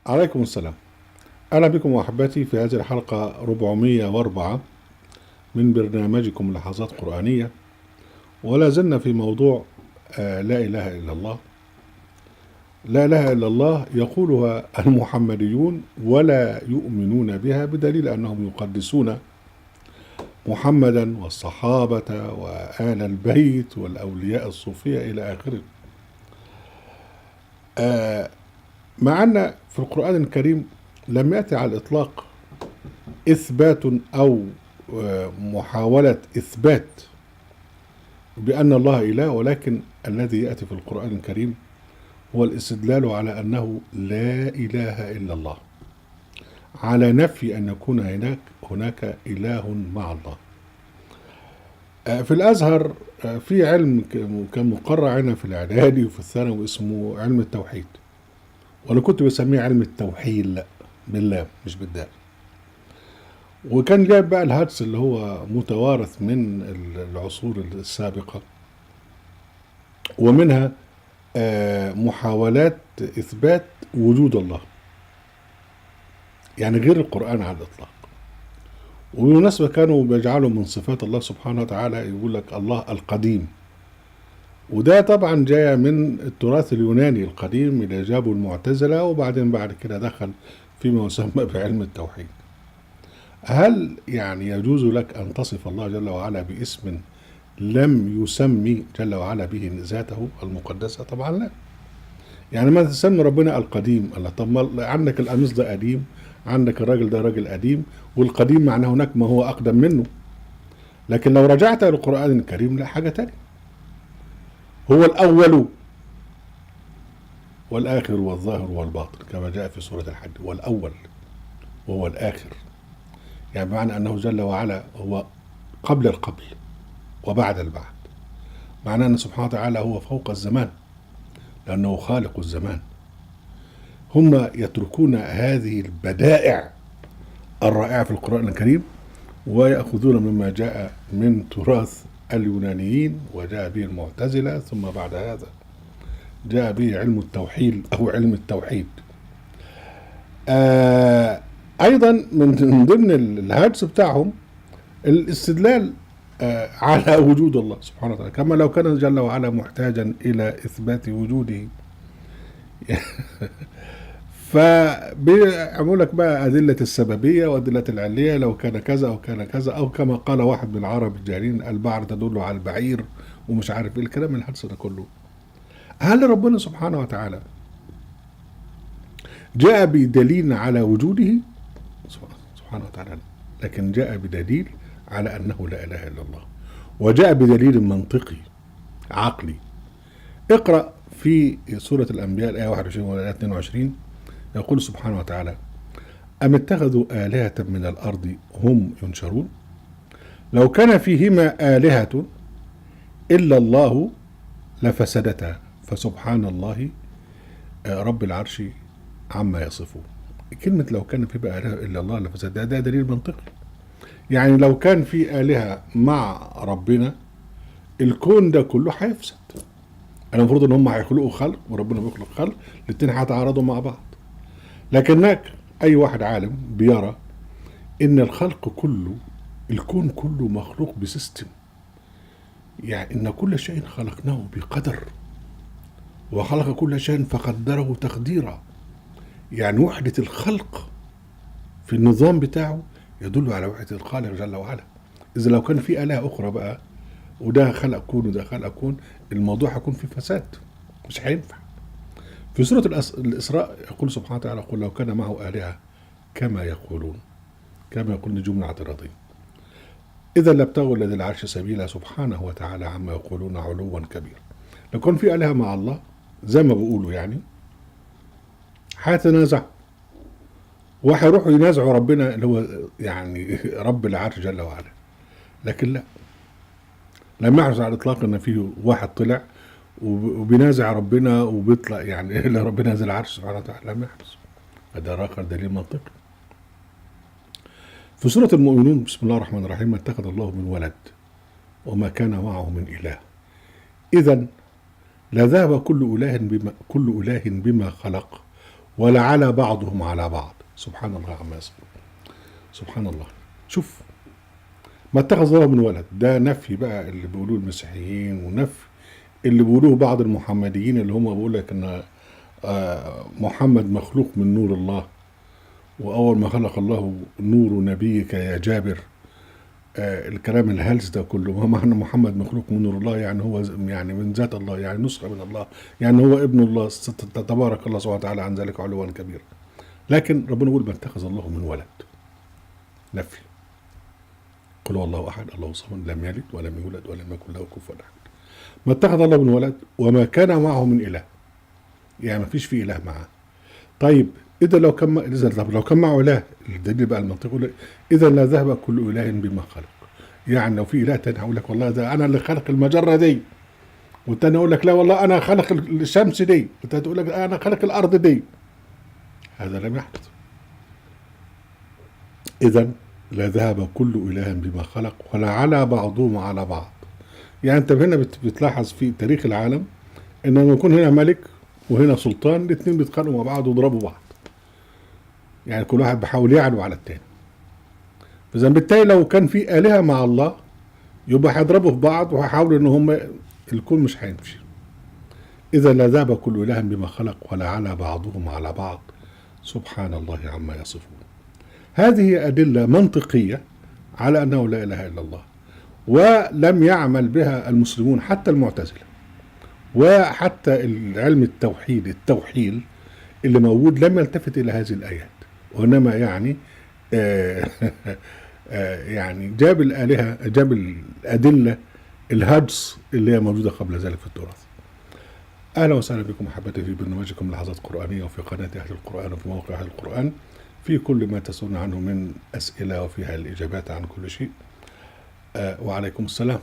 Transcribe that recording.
عليكم السلام. أهلا بكم أحبتي في هذه الحلقة 404 من برنامجكم لحظات قرآنية، ولا زلنا في موضوع لا إله إلا الله. لا إله إلا الله يقولها المحمديون ولا يؤمنون بها، بدليل أنهم يقدسون محمدا والصحابة وآل البيت والأولياء الصوفية إلى آخره. مع أن في القرآن الكريم لم يأتي على الإطلاق إثبات أو محاولة إثبات بأن الله إله، ولكن الذي يأتي في القرآن الكريم هو الاستدلال على أنه لا إله إلا الله، على نفي أن يكون هناك إله مع الله. في الأزهر في علم كان مقرر عندنا في الإعدادي وفي الثانوي اسمه علم التوحيد، وأنا كنت بسميه علم التوحيل بالله مش بالدال. وكان جايب بقى الهجس اللي هو متوارث من العصور السابقة، ومنها محاولات إثبات وجود الله، يعني غير القرآن على الإطلاق. وبالمناسبة كانوا بيجعلوا من صفات الله سبحانه وتعالى يقول لك الله القديم، وده طبعا جاي من التراث اليوناني القديم اللي جابوا المعتزلة، وبعدين بعد كده دخل فيما يسمى بعلم التوحيد. هل يعني يجوز لك أن تصف الله جل وعلا باسم لم يسمي جل وعلا به ذاته المقدسة؟ طبعا لا. يعني ما تسمي ربنا القديم، الله طب ما عندك القميص ده قديم، عندك الراجل ده راجل قديم، والقديم معناه هناك ما هو أقدم منه. لكن لو رجعت للقرآن الكريم لا، حاجة تانية. هو الأول والآخر والظاهر والباطن كما جاء في سورة الحج، والأول وهو الآخر، يعني بمعنى أنه جل وعلا هو قبل القبل وبعد البعد. معناه أن سبحانه وتعالى هو فوق الزمان لأنه خالق الزمان. هم يتركون هذه البدائع الرائعة في القرآن الكريم ويأخذون مما جاء من تراث اليونانيين وجاء به المعتزلة، ثم بعد هذا جاء به علم التوحيد أو علم التوحيد. أيضا من ضمن الهاجس بتاعهم الاستدلال على وجود الله سبحانه وتعالى، كما لو كان جل وعلا محتاجا إلى إثبات وجوده. فبيعملوا لك بقى أدلة السببية وأدلة العلية، لو كان كذا أو كان كذا، أو كما قال واحد من العرب الجاهلين البعر تدل على البعير، ومش عارف إيه الكلام الحدث ده كله. هل ربنا سبحانه وتعالى جاء بدليل على وجوده سبحانه وتعالى؟ لكن جاء بدليل على أنه لا إله إلا الله، وجاء بدليل منطقي عقلي. اقرأ في سورة الأنبياء الآية 21 والآية 22، يقول سبحانه وتعالى: أم اتخذوا آلهة من الأرض هم ينشرون لو كان فيهما آلهة إلا الله لفسدتا فسبحان الله رب العرش عما يصفون. كلمة لو كان في بقى آلهة إلا الله لفسدتا ده دليل منطقي. يعني لو كان في آلهة مع ربنا الكون ده كله هيفسد. أنا المفروض إن هم هيخلقوا خلق وربنا بيخلق خلق، الاتنين هيتعارضوا مع بعض. لكنك أي واحد عالم بيرى إن الخلق كله، الكون كله مخلوق بسيستم، يعني إن كل شيء خلقناه بقدر، وخلق كل شيء فقدره تقديرا. يعني وحدة الخلق في النظام بتاعه يدل على وحدة الخالق جل وعلا. إذا لو كان في آلهة أخرى بقى وده خلق كون وده خلق كون، الموضوع هيكون فيه فساد، مش هينفع. في سورة الإسراء يقول سبحانه وتعالى: قل لو كان معه آلهة كما يقولون، كما يقول جملة اعتراضية، إذا لابتغوا الذي العرش سبيلا سبحانه وتعالى عما يقولون علوا كبيرا. لو كان في آلهة مع الله زي ما بيقولوا يعني هيتنازعوا وهيروحوا ينازعوا ربنا اللي هو يعني رب العرش جل وعلا. لكن لا، لم يحدث على الإطلاق إن فيه واحد طلع وبينازع ربنا وبيطلع يعني إلى ربنا ذي العرش سبحانه وتعالى، لم يحدث. هذا آخر دليل منطقي. في سورة المؤمنون بسم الله الرحمن الرحيم: ما اتخذ الله من ولد وما كان معه من إله إذا لذهب كل إله بما خلق ولعلى بعضهم على بعض. سبحان الله عما يصفون. سبحان الله. شوف، ما اتخذ الله من ولد، ده نفي بقى اللي بيقولوه المسيحيين، ونفي اللي بيقولوه بعض المحمديين اللي هم بيقول لك ان محمد مخلوق من نور الله، واول ما خلق الله نور نبيك يا جابر. الكلام الهلس ده كله، ما معنى محمد مخلوق من نور الله؟ يعني هو يعني من ذات الله، يعني نسخة من الله، يعني هو ابن الله، تبارك الله سبحانه وتعالى عن ذلك علوا كبيرا. لكن ربنا يقول ما اتخذ الله من ولد، نفي. قل هو الله احد الله الصمد لم يلد ولم يولد ولم يكن له كفوا احد. ما اتخذ الله من ولد وما كان معه من اله، يعني ما فيش فيه اله معه. طيب اذا لو كان معه اله، الدليل بقى المنطقي، اذا لا ذهب كل اله بما خلق. يعني لو في اله تاني هقول لك والله ده انا اللي خلق المجره دي، والتاني يقول لك لا والله انا خلق الشمس دي، والتاني تقول لك انا خلق الارض دي. هذا لم يحدث. اذا لا ذهب كل اله بما خلق ولعلى بعضهم على بعض. يعني انت هنا بتلاحظ في تاريخ العالم ان لما يكون هنا ملك وهنا سلطان، الاثنين بيتخانقوا مع بعض ويضربوا بعض، يعني كل واحد بيحاول يعلو على التاني. فاذا بالتالي لو كان في آلهة مع الله يبقى هيضربوا في بعض وهيحاولوا ان هم الكون مش هيمشي. اذا لا ذهب كل اله بما خلق ولعلى بعضهم على بعض. سبحان الله عما يصفون. هذه أدلة منطقية على أنه لا إله إلا الله، ولم يعمل بها المسلمون حتى المعتزلة، وحتى العلم التوحيل اللي موجود لم يلتفت إلى هذه الآيات، وإنما يعني يعني جاب الآلهة، جاب الأدلة الهجس اللي هي موجودة قبل ذلك في التراث. أهلا وسهلا بكم أحبتي في برنامجكم لحظات قرآنية، وفي قناة أهل القرآن، وفي موقع أهل القرآن، في كل ما تسألون عنه من أسئلة وفيها الإجابات عن كل شيء. وعليكم السلام.